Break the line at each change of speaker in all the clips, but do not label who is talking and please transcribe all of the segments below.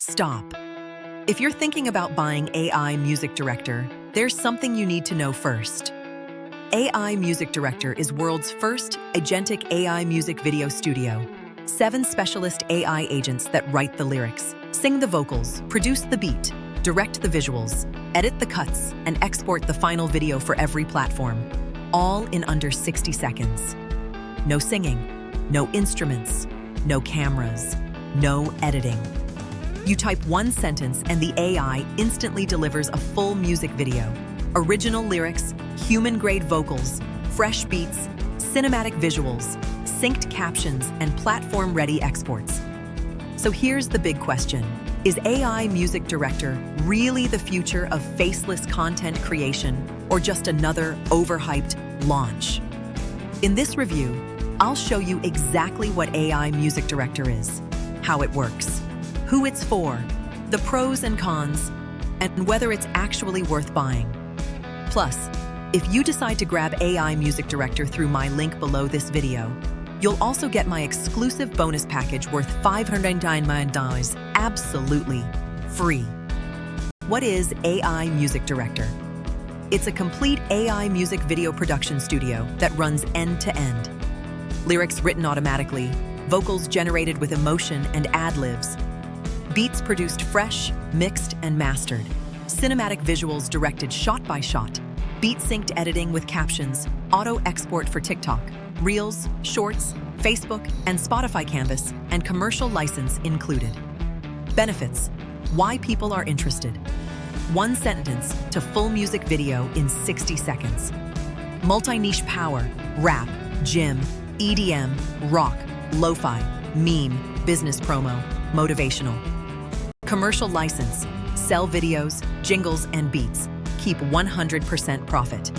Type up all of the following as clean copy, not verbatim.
Stop. If you're thinking about buying AI Music Director, there's something you need to know first. AI Music Director is world's first agentic AI music video studio. 7 specialist AI agents that write the lyrics, sing the vocals, produce the beat, direct the visuals, edit the cuts, and export the final video for every platform, all in under 60 seconds. No singing, no instruments, no cameras, no editing. You type one sentence and the AI instantly delivers a full music video. Original lyrics, human-grade vocals, fresh beats, cinematic visuals, synced captions, and platform-ready exports. So here's the big question. Is AI Music Director really the future of faceless content creation, or just another overhyped launch? In this review, I'll show you exactly what AI Music Director is, how it works, who it's for, the pros and cons, and whether it's actually worth buying. Plus, if you decide to grab AI Music Director through my link below this video, you'll also get my exclusive bonus package worth $599 absolutely free. What is AI Music Director? It's a complete AI music video production studio that runs end-to-end. Lyrics written automatically, vocals generated with emotion and ad-libs, beats produced fresh, mixed, and mastered, cinematic visuals directed shot by shot, beat-synced editing with captions, auto-export for TikTok, Reels, Shorts, Facebook, and Spotify Canvas, and commercial license included. Benefits: why people are interested. 1 sentence to full music video in 60 seconds. Multi-niche power: rap, gym, EDM, rock, lo-fi, meme, business promo, motivational. Commercial license: sell videos, jingles, and beats. Keep 100% profit.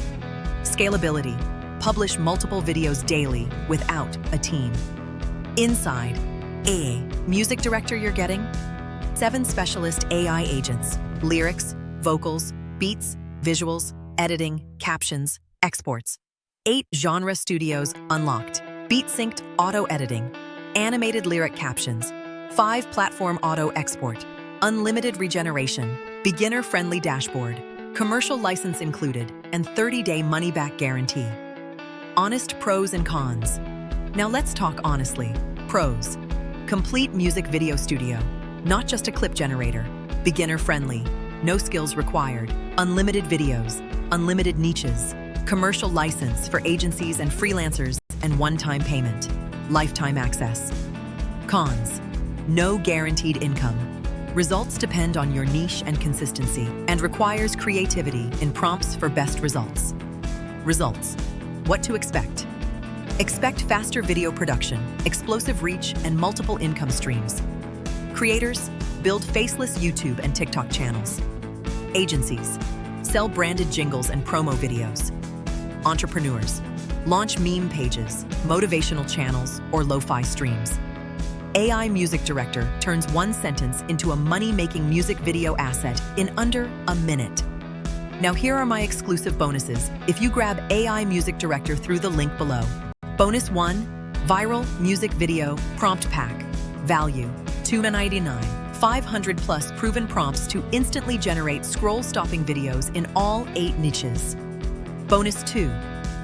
Scalability: publish multiple videos daily without a team. Inside, AI Music Director you're getting 7 specialist AI agents, lyrics, vocals, beats, visuals, editing, captions, exports. 8 genre studios unlocked, beat-synced auto-editing, animated lyric captions, 5 platform auto-export, unlimited regeneration, beginner-friendly dashboard, commercial license included, and 30-day money-back guarantee. Honest pros and cons. Now let's talk honestly. Pros: complete music video studio, not just a clip generator, beginner-friendly, no skills required, unlimited videos, unlimited niches, commercial license for agencies and freelancers, and one-time payment, lifetime access. Cons: no guaranteed income. Results depend on your niche and consistency, and requires creativity in prompts for best results. Results: what to expect. Expect faster video production, explosive reach, and multiple income streams. Creators: build faceless YouTube and TikTok channels. Agencies: sell branded jingles and promo videos. Entrepreneurs: launch meme pages, motivational channels, or lo-fi streams. AI Music Director turns 1 sentence into a money-making music video asset in under a minute. Now here are my exclusive bonuses if you grab AI Music Director through the link below. Bonus 1, Viral Music Video Prompt Pack. Value, $299. 500 plus proven prompts to instantly generate scroll-stopping videos in all 8 niches. Bonus 2,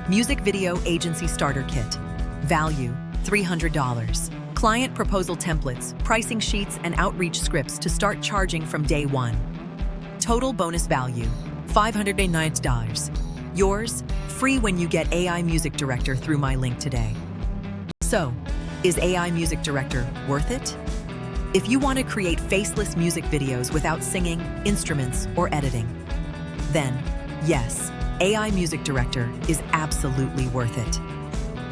Music Video Agency Starter Kit. Value, $300. Client proposal templates, pricing sheets, and outreach scripts to start charging from day 1. Total bonus value, $509. Yours, free when you get AI Music Director through my link today. So, is AI Music Director worth it? If you want to create faceless music videos without singing, instruments, or editing, then yes, AI Music Director is absolutely worth it.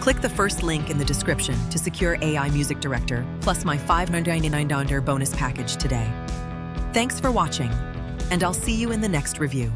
Click the first link in the description to secure AI Music Director plus my $599 bonus package today. Thanks for watching, and I'll see you in the next review.